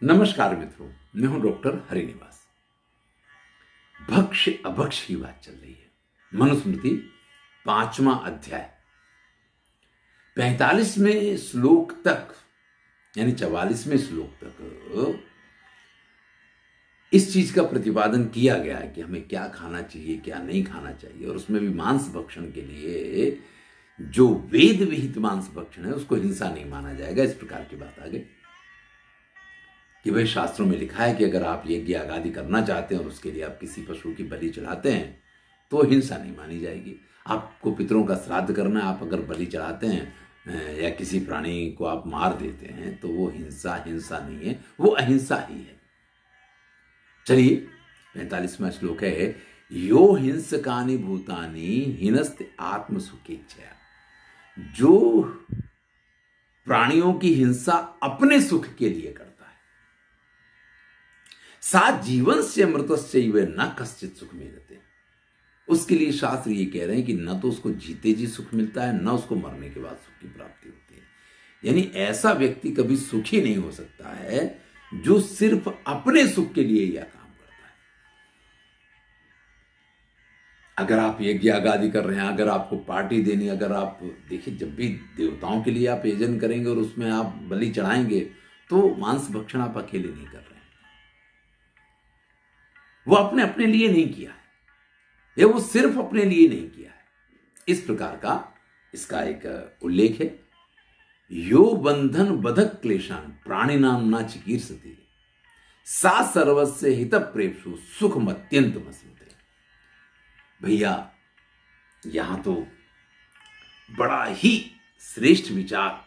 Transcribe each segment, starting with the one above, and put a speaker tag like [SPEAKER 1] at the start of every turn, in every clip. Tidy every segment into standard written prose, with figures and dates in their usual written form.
[SPEAKER 1] नमस्कार मित्रों, मैं हूं डॉक्टर हरिनिवास। भक्ष्य अभक्ष्य की बात चल रही है। मनुस्मृति 5वां अध्याय 45वें श्लोक तक यानी 44वें श्लोक तक इस चीज का प्रतिपादन किया गया है कि हमें क्या खाना चाहिए, क्या नहीं खाना चाहिए। और उसमें भी मांस भक्षण के लिए जो वेद विहित मांस भक्षण है उसको हिंसा नहीं माना जाएगा। इस प्रकार की बात आ गई कि भाई शास्त्रों में लिखा है कि अगर आप यज्ञ आदि करना चाहते हैं और उसके लिए आप किसी पशु की बलि चढ़ाते हैं तो हिंसा नहीं मानी जाएगी। आपको पितरों का श्राद्ध करना है, आप अगर बलि चढ़ाते हैं या किसी प्राणी को आप मार देते हैं तो वो हिंसा नहीं है, वो अहिंसा ही है। चलिए 45वां श्लोक है, यो हिंसकानि भूतानि हिनस्ते आत्म सुखेच्छया। जो प्राणियों की हिंसा अपने सुख के लिए करता है, सा जीवन से मृतस्य न कश्चित सुख मिलते। उसके लिए शास्त्र ये कह रहे हैं कि न तो उसको जीते जी सुख मिलता है, न उसको मरने के बाद सुख की प्राप्ति होती है। यानी ऐसा व्यक्ति कभी सुखी नहीं हो सकता है जो सिर्फ अपने सुख के लिए यह काम करता है। अगर आप यज्ञ आदि कर रहे हैं, अगर आपको पार्टी देनी, अगर आप देखिए जब भी देवताओं के लिए आप यजन करेंगे और उसमें आप बलि चढ़ाएंगे तो मांस भक्षण आप अकेले नहीं कर रहे हैं, वो अपने अपने लिए नहीं किया है, या वो सिर्फ अपने लिए नहीं किया है। इस प्रकार का इसका एक उल्लेख है। यो बंधन बधक क्लेशान प्राणिनाम ना चिकीर्षति सा सर्वस्य हित प्रेप्सु सुखम अत्यंत मस्मते। भैया यहां तो बड़ा ही श्रेष्ठ विचार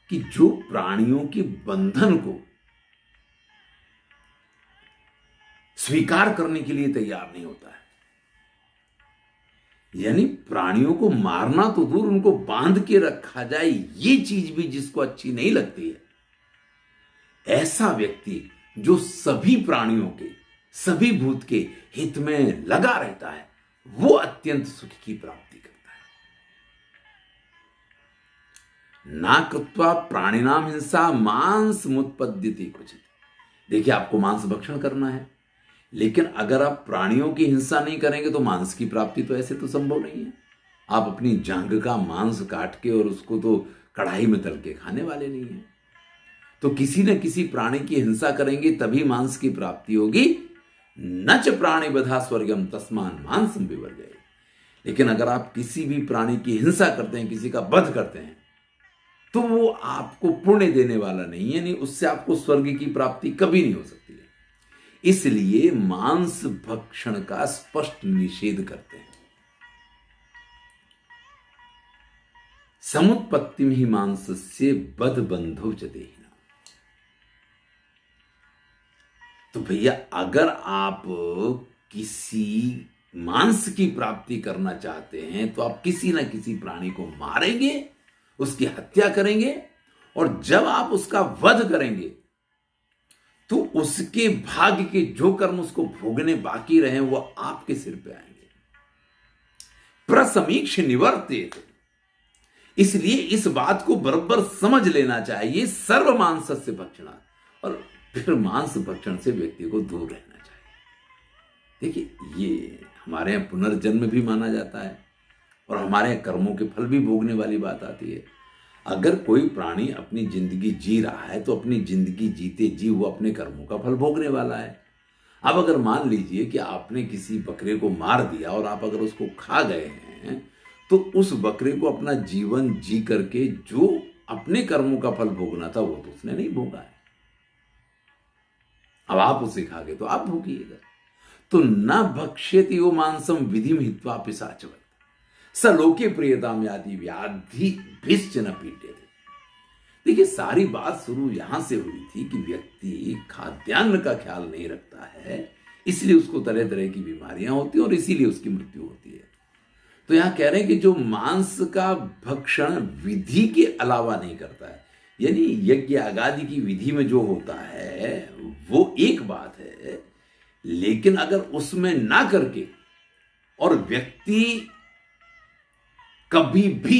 [SPEAKER 1] कि जो प्राणियों के बंधन को स्वीकार करने के लिए तैयार नहीं होता है, यानी प्राणियों को मारना तो दूर, उनको बांध के रखा जाए ये चीज भी जिसको अच्छी नहीं लगती है, ऐसा व्यक्ति जो सभी प्राणियों के, सभी भूत के हित में लगा रहता है, वो अत्यंत सुख की प्राप्ति करता है। ना कृत्वा प्राणिनाम हिंसा मांस मुत्पद्यते क्वचित्। देखिए आपको मांस भक्षण करना है, लेकिन अगर आप प्राणियों की हिंसा नहीं करेंगे तो मांस की प्राप्ति तो ऐसे तो संभव नहीं है। आप अपनी जांघ का मांस काट के और उसको तो कढ़ाई में तल के खाने वाले नहीं है। तो किसी न किसी प्राणी की हिंसा करेंगे तभी मांस की प्राप्ति होगी। न च प्राणी बधा स्वर्गम तस्मान मांसम विवर्जय। लेकिन अगर आप किसी भी प्राणी की हिंसा करते हैं, किसी का वध करते हैं, तो वो आपको पुण्य देने वाला नहीं है, यानी उससे आपको स्वर्ग की प्राप्ति कभी नहीं हो सकती है। इसलिए मांस भक्षण का स्पष्ट निषेध करते हैं। समुत्पत्ति ही मांसस्य बध बंधो च देहिना। तो भैया अगर आप किसी मांस की प्राप्ति करना चाहते हैं तो आप किसी ना किसी प्राणी को मारेंगे, उसकी हत्या करेंगे, और जब आप उसका वध करेंगे तो उसके भाग्य के जो कर्म उसको भोगने बाकी रहे वो आपके सिर पे आएंगे। प्रसमीक्ष निवर्तेत। इसलिए इस बात को बराबर समझ लेना चाहिए, सर्व मांस से भक्षणा, और फिर मांस भक्षण से व्यक्ति को दूर रहना चाहिए। देखिए ये हमारे यहां पुनर्जन्म भी माना जाता है और हमारे यहां कर्मों के फल भी भोगने वाली बात आती है। अगर कोई प्राणी अपनी जिंदगी जी रहा है तो अपनी जिंदगी जीते जी वो अपने कर्मों का फल भोगने वाला है। अब अगर मान लीजिए कि आपने किसी बकरे को मार दिया और आप अगर उसको खा गए हैं तो उस बकरे को अपना जीवन जी करके जो अपने कर्मों का फल भोगना था वो तो उसने नहीं भोगा है। अब आप उसे खा गए तो आप भोगिएगा। तो न भक्ष्यति वो मांसम विधिम हित्वा पिशाचवत् स लोके प्रियताम यादि व्याधि भिश्च न पीड्यते। देखिए सारी बात शुरू यहां से हुई थी कि व्यक्ति खाद्यान्न का ख्याल नहीं रखता है, इसलिए उसको तरह तरह की बीमारियां होती हैं और इसीलिए उसकी मृत्यु होती है। तो यहां कह रहे हैं कि जो मांस का भक्षण विधि के अलावा नहीं करता है, यानी यज्ञ आदि की विधि में जो होता है वो एक बात है, लेकिन अगर उसमें ना करके और व्यक्ति कभी भी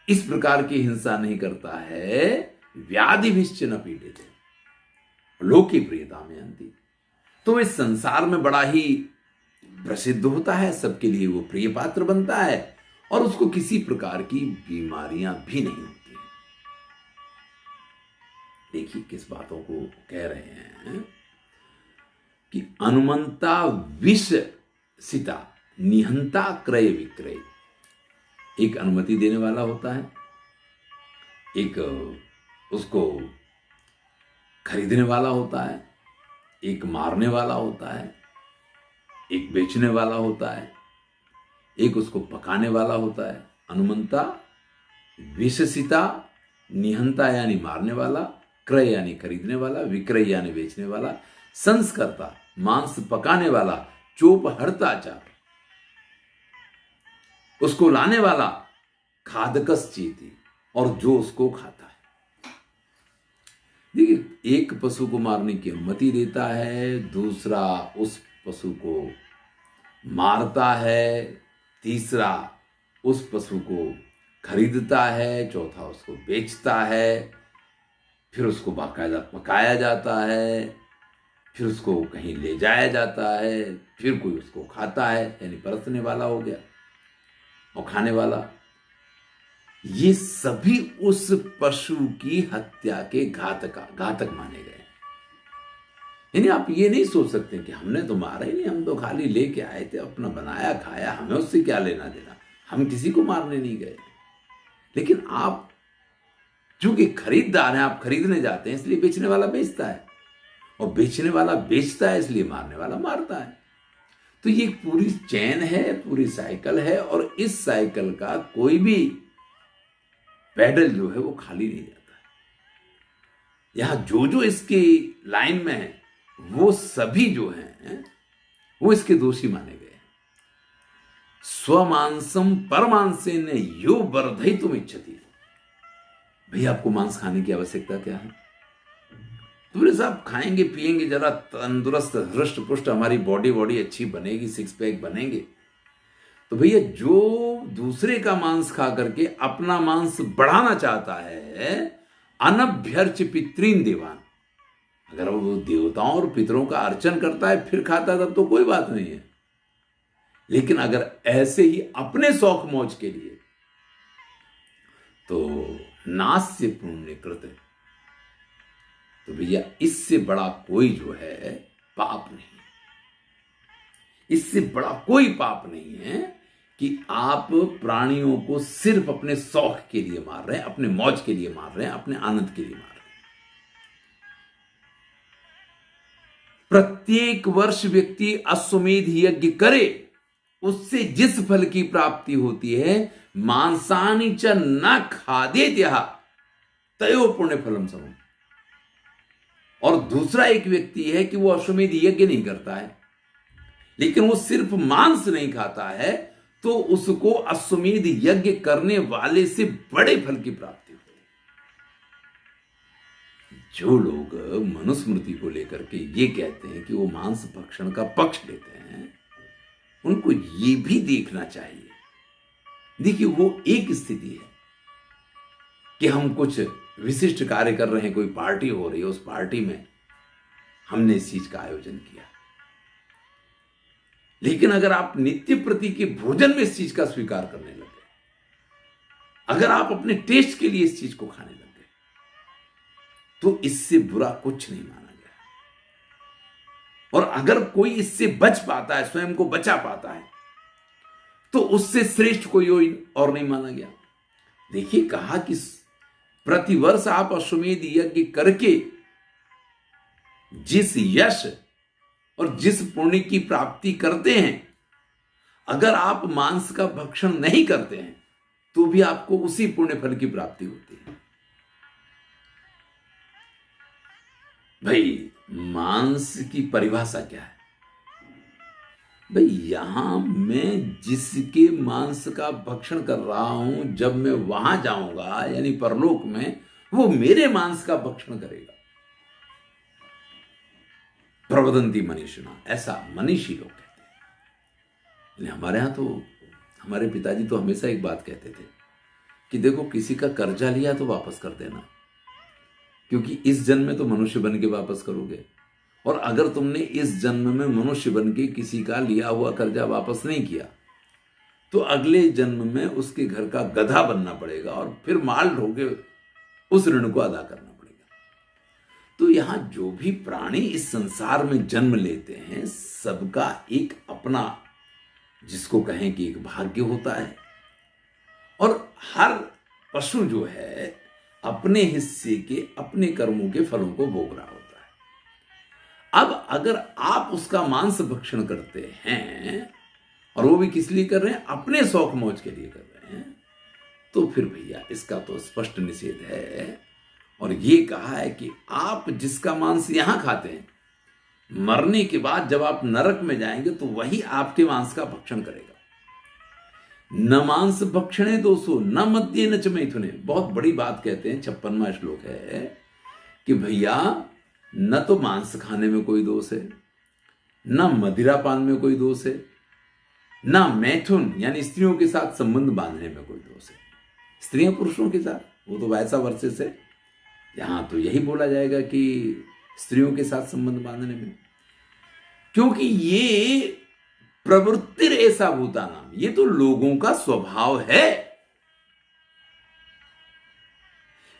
[SPEAKER 1] इस प्रकार की हिंसा नहीं करता है व्याधि विश्च न पीड़िते लोके प्रियता में अंति। तो इस संसार में बड़ा ही प्रसिद्ध होता है, सबके लिए वो प्रिय पात्र बनता है और उसको किसी प्रकार की बीमारियां भी नहीं होती। देखिए किस बातों को कह रहे हैं कि अनुमंता विष सिता निहंता क्रय विक्रय। एक अनुमति देने वाला होता है, एक उसको खरीदने वाला होता है, एक मारने वाला होता है, एक बेचने वाला होता है, एक उसको पकाने वाला होता है। अनुमंता विषसिता, निहंता यानी मारने वाला, क्रय यानी खरीदने वाला, विक्रय यानी बेचने वाला, संस्कर्ता मांस पकाने वाला, चोप हरताचार उसको लाने वाला, खादकस चीती और जो उसको खाता है। देखिए एक पशु को मारने की अनुमति देता है, दूसरा उस पशु को मारता है, तीसरा उस पशु को खरीदता है, चौथा उसको बेचता है, फिर उसको बाकायदा पकाया जाता है, फिर उसको कहीं ले जाया जाता है, फिर कोई उसको खाता है, यानी परसने वाला हो गया और खाने वाला। ये सभी उस पशु की हत्या के घातक माने गए। यानी आप ये नहीं सोच सकते कि हमने तो मारा ही नहीं, हम तो खाली लेके आए थे, अपना बनाया खाया, हमें उससे क्या लेना देना, हम किसी को मारने नहीं गए। लेकिन आप चूंकि खरीददार हैं, आप खरीदने जाते हैं इसलिए बेचने वाला बेचता है, और बेचने वाला बेचता है इसलिए मारने वाला मारता है। तो ये पूरी चेन है, पूरी साइकिल है, और इस साइकिल का कोई भी पैडल जो है वो खाली नहीं जाता है। यहां जो जो इसकी लाइन में है वो सभी जो हैं वो इसके दोषी माने गए। स्वमांसम परमांसे ने यो वर्धयितुम इच्छति। भैया आपको मांस खाने की आवश्यकता क्या है? तो बोले साहब खाएंगे पिएंगे, जरा तंदुरुस्त हृष्ट पुष्ट हमारी बॉडी अच्छी बनेगी, सिक्स पैक बनेंगे। तो भैया जो दूसरे का मांस खा करके अपना मांस बढ़ाना चाहता है, अनभ्यर्च पितृन देवान, अगर वो देवताओं और पितरों का अर्चन करता है फिर खाता है तब तो कोई बात नहीं है। लेकिन अगर ऐसे ही अपने शौक मौज के लिए, तो नास्य पुण्य कृत, तो भैया इससे बड़ा कोई जो है पाप नहीं, इससे बड़ा कोई पाप नहीं है कि आप प्राणियों को सिर्फ अपने शौक के लिए मार रहे हैं, अपने मौज के लिए मार रहे हैं, अपने आनंद के लिए मार रहे हैं। प्रत्येक वर्ष व्यक्ति अश्वमेध यज्ञ करे, उससे जिस फल की प्राप्ति होती है, मांसानि च न खादेत्यः तयो पुण्य फलम समम। और दूसरा एक व्यक्ति है कि वो अश्वमेध यज्ञ नहीं करता है, लेकिन वो सिर्फ मांस नहीं खाता है, तो उसको अश्वमेध यज्ञ करने वाले से बड़े फल की प्राप्ति होती है। जो लोग मनुस्मृति को लेकर के ये कहते हैं कि वो मांस भक्षण का पक्ष लेते हैं, उनको ये भी देखना चाहिए। देखिए वो एक स्थिति है कि हम कुछ विशिष्ट कार्य कर रहे हैं, कोई पार्टी हो रही है, उस पार्टी में हमने इस चीज का आयोजन किया। लेकिन अगर आप नित्य प्रति के भोजन में इस चीज का स्वीकार करने लगे, अगर आप अपने टेस्ट के लिए इस चीज को खाने लगे, तो इससे बुरा कुछ नहीं माना गया। और अगर कोई इससे बच पाता है, स्वयं को बचा पाता है, तो उससे श्रेष्ठ कोई और नहीं माना गया। देखिए कहा कि प्रतिवर्ष आप अश्वमेध यज्ञ करके जिस यश और जिस पुण्य की प्राप्ति करते हैं, अगर आप मांस का भक्षण नहीं करते हैं तो भी आपको उसी पुण्य फल की प्राप्ति होती है। भाई मांस की परिभाषा क्या है? भाई यहां मैं जिसके मांस का भक्षण कर रहा हूं, जब मैं वहां जाऊंगा यानी परलोक में, वो मेरे मांस का भक्षण करेगा। प्रवदंती मनीषिणा, ऐसा मनीषी लोग कहते हैं। हमारे यहां तो हमारे पिताजी तो हमेशा एक बात कहते थे कि देखो किसी का कर्जा लिया तो वापस कर देना, क्योंकि इस जन्म में तो मनुष्य बन के वापस करोगे, और अगर तुमने इस जन्म में मनुष्य बन के किसी का लिया हुआ कर्जा वापस नहीं किया तो अगले जन्म में उसके घर का गधा बनना पड़ेगा और फिर माल ढोके उस ऋण को अदा करना पड़ेगा। तो यहां जो भी प्राणी इस संसार में जन्म लेते हैं सबका एक अपना, जिसको कहें कि एक भाग्य होता है, और हर पशु जो है अपने हिस्से के अपने कर्मों के फलों को भोग रहा होता है। अब अगर आप उसका मांस भक्षण करते हैं, और वो भी किस लिए कर रहे हैं, अपने शौक मौज के लिए कर रहे हैं, तो फिर भैया इसका तो स्पष्ट निषेध है। और ये कहा है कि आप जिसका मांस यहां खाते हैं, मरने के बाद जब आप नरक में जाएंगे तो वही आपके मांस का भक्षण करेगा। न मांस भक्षणे दोषो न मद्ये न च मैथुने। बहुत बड़ी बात कहते हैं, 56वां श्लोक है कि भैया न तो मांस खाने में कोई दोष है, न मदिरा पान में कोई दोष है, न मैथुन यानी स्त्रियों के साथ संबंध बांधने में कोई दोष है। स्त्रियां पुरुषों के साथ, वो तो वैसा वर्सेस है, यहां तो यही बोला जाएगा कि स्त्रियों के साथ संबंध बांधने में, क्योंकि ये प्रवृत्ति ऐसा भूता नाम, ये तो लोगों का स्वभाव है।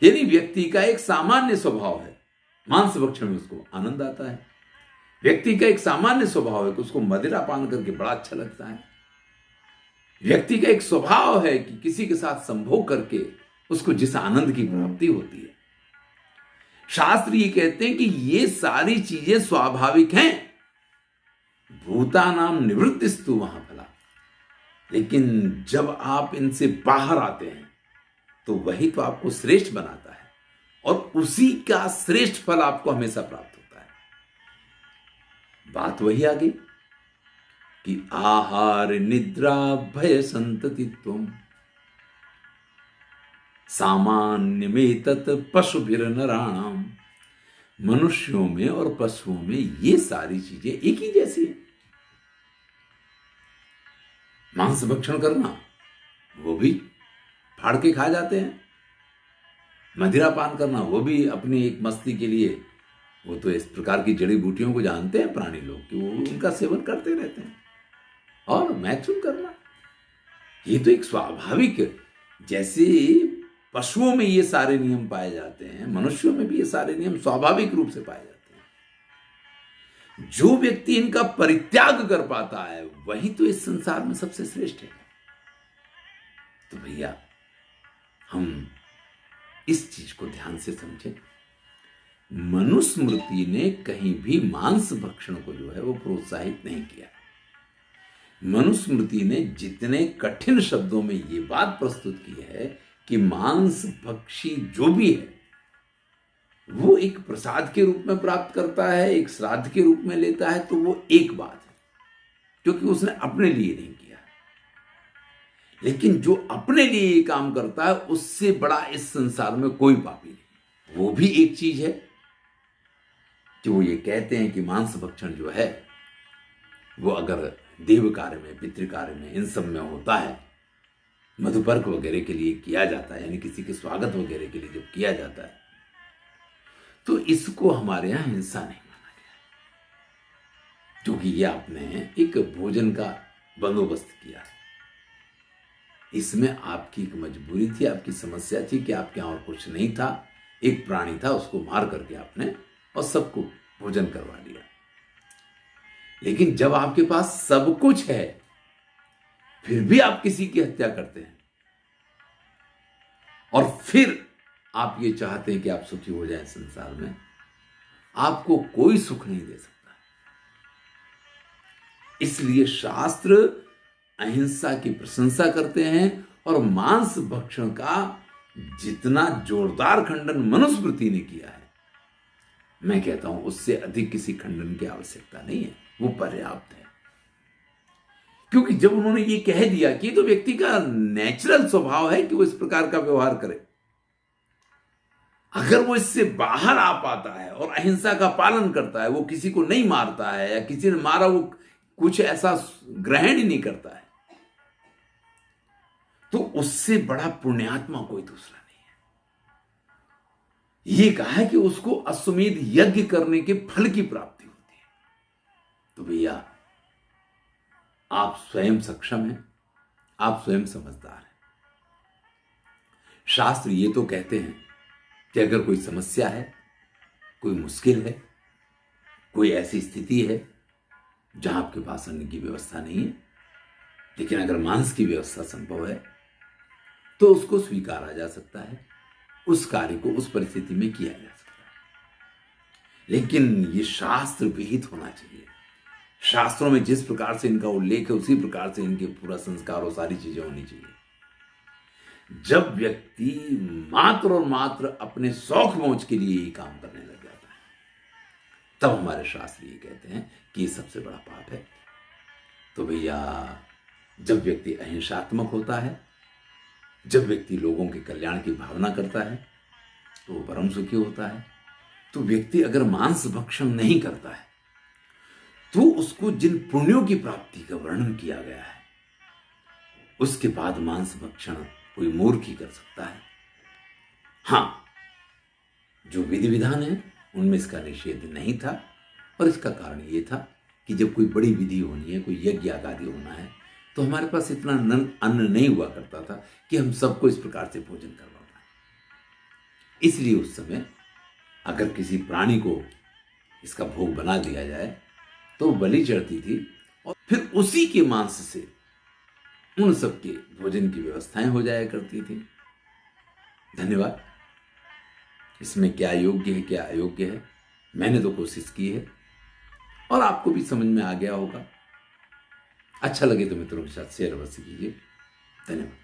[SPEAKER 1] यानी व्यक्ति का एक सामान्य स्वभाव है, मांस भक्षण में उसको आनंद आता है। व्यक्ति का एक सामान्य स्वभाव है कि उसको मदिरा पान करके बड़ा अच्छा लगता है। व्यक्ति का एक स्वभाव है कि किसी के साथ संभोग करके उसको जिस आनंद की प्राप्ति होती है। शास्त्र ये कहते हैं कि ये सारी चीजें स्वाभाविक हैं, भूतानाम निवृत्तिस्तु वहां फला। लेकिन जब आप इनसे बाहर आते हैं तो वही तो आपको श्रेष्ठ बनाता है, और उसी का श्रेष्ठ फल आपको हमेशा प्राप्त होता है। बात वही आ गई कि आहार निद्रा भय संततित्वम सामान्य में तत् पशुभिर नराणाम। मनुष्यों में और पशुओं में ये सारी चीजें एक ही जैसी है। मांस भक्षण करना वो भी फाड़ के खा जाते हैं, मदिरा पान करना वो भी अपनी एक मस्ती के लिए, वो तो इस प्रकार की जड़ी बूटियों को जानते हैं प्राणी लोग कि वो उनका सेवन करते रहते हैं। और मैथुन करना ये तो एक स्वाभाविक, जैसे पशुओं में ये सारे नियम पाए जाते हैं, मनुष्यों में भी ये सारे नियम स्वाभाविक रूप से पाए जाते हैं। जो व्यक्ति इनका परित्याग कर पाता है वही तो इस संसार में सबसे श्रेष्ठ है। तो भैया हम इस चीज को ध्यान से समझें। मनुस्मृति ने कहीं भी मांस भक्षण को जो है वो प्रोत्साहित नहीं किया। मनुस्मृति ने जितने कठिन शब्दों में ये बात प्रस्तुत की है कि मांस भक्षी जो भी है वो एक प्रसाद के रूप में प्राप्त करता है, एक श्राद्ध के रूप में लेता है, तो वो एक बात है, क्योंकि उसने अपने लिए नहीं किया। लेकिन जो अपने लिए ये काम करता है उससे बड़ा इस संसार में कोई पापी नहीं। वो भी एक चीज है जो ये कहते हैं कि मांस भक्षण जो है वो अगर देव कार्य में, पितृ कार्य में, इन सब में होता है, मधुपर्क वगैरह के लिए किया जाता है, यानी किसी के स्वागत वगैरह के लिए जब किया जाता है, तो इसको हमारे यहां हिंसा नहीं माना गया, क्योंकि ये आपने एक भोजन का बंदोबस्त किया। इसमें आपकी एक मजबूरी थी, आपकी समस्या थी कि आपके यहां और कुछ नहीं था, एक प्राणी था, उसको मार करके आपने और सबको भोजन करवा लिया। लेकिन जब आपके पास सब कुछ है फिर भी आप किसी की हत्या करते हैं, और फिर आप ये चाहते हैं कि आप सुखी हो जाएं संसार में, आपको कोई सुख नहीं दे सकता। इसलिए शास्त्र अहिंसा की प्रशंसा करते हैं, और मांस भक्षण का जितना जोरदार खंडन मनुस्मृति ने किया है, मैं कहता हूं उससे अधिक किसी खंडन की आवश्यकता नहीं है, वो पर्याप्त है। क्योंकि जब उन्होंने ये कह दिया कि तो व्यक्ति का नेचुरल स्वभाव है कि वो इस प्रकार का व्यवहार करे, अगर वो इससे बाहर आ पाता है और अहिंसा का पालन करता है, वो किसी को नहीं मारता है, या किसी ने मारा वो कुछ ऐसा ग्रहण ही नहीं करता है, तो उससे बड़ा पुण्यात्मा कोई दूसरा नहीं है। ये कहा है कि उसको अश्वमेध यज्ञ करने के फल की प्राप्ति होती है। तो भैया आप स्वयं सक्षम हैं, आप स्वयं समझदार हैं। शास्त्र ये तो कहते हैं कि अगर कोई समस्या है, कोई मुश्किल है, कोई ऐसी स्थिति है जहां आपके पास अन्न की व्यवस्था नहीं है, लेकिन अगर मांस की व्यवस्था संभव है तो उसको स्वीकारा जा सकता है, उस कार्य को उस परिस्थिति में किया जा सकता है। लेकिन ये शास्त्र विहित होना चाहिए। शास्त्रों में जिस प्रकार से इनका उल्लेख है उसी प्रकार से इनके पूरा संस्कार और सारी चीजें होनी चाहिए। जब व्यक्ति मात्र और मात्र अपने शौक मौज के लिए ही काम करने लग जाता है, तब हमारे शास्त्र ये कहते हैं कि ये सबसे बड़ा पाप है। तो भैया जब व्यक्ति अहिंसात्मक होता है, जब व्यक्ति लोगों के कल्याण की भावना करता है, तो वो परम सुखी होता है। तो व्यक्ति अगर मांस भक्षण नहीं करता है तो उसको जिन पुण्यों की प्राप्ति का वर्णन किया गया है, उसके बाद मांस भक्षण कोई मूर्ख ही कर सकता है। हां, जो विधि विधान है उनमें इसका निषेध नहीं था, और इसका कारण यह था कि जब कोई बड़ी विधि होनी है, कोई यज्ञ आदि होना है, तो हमारे पास इतना अन्न नहीं हुआ करता था कि हम सबको इस प्रकार से भोजन करवा पाए। इसलिए उस समय अगर किसी प्राणी को इसका भोग बना दिया जाए तो बलि चढ़ती थी, और फिर उसी के मांस से उन सबके भोजन की व्यवस्थाएं हो जाया करती थी। धन्यवाद। इसमें क्या योग्य है क्या अयोग्य है, मैंने तो कोशिश की है और आपको भी समझ में आ गया होगा। अच्छा लगे तो मित्रों के साथ शेयर अवश्य कीजिए। धन्यवाद।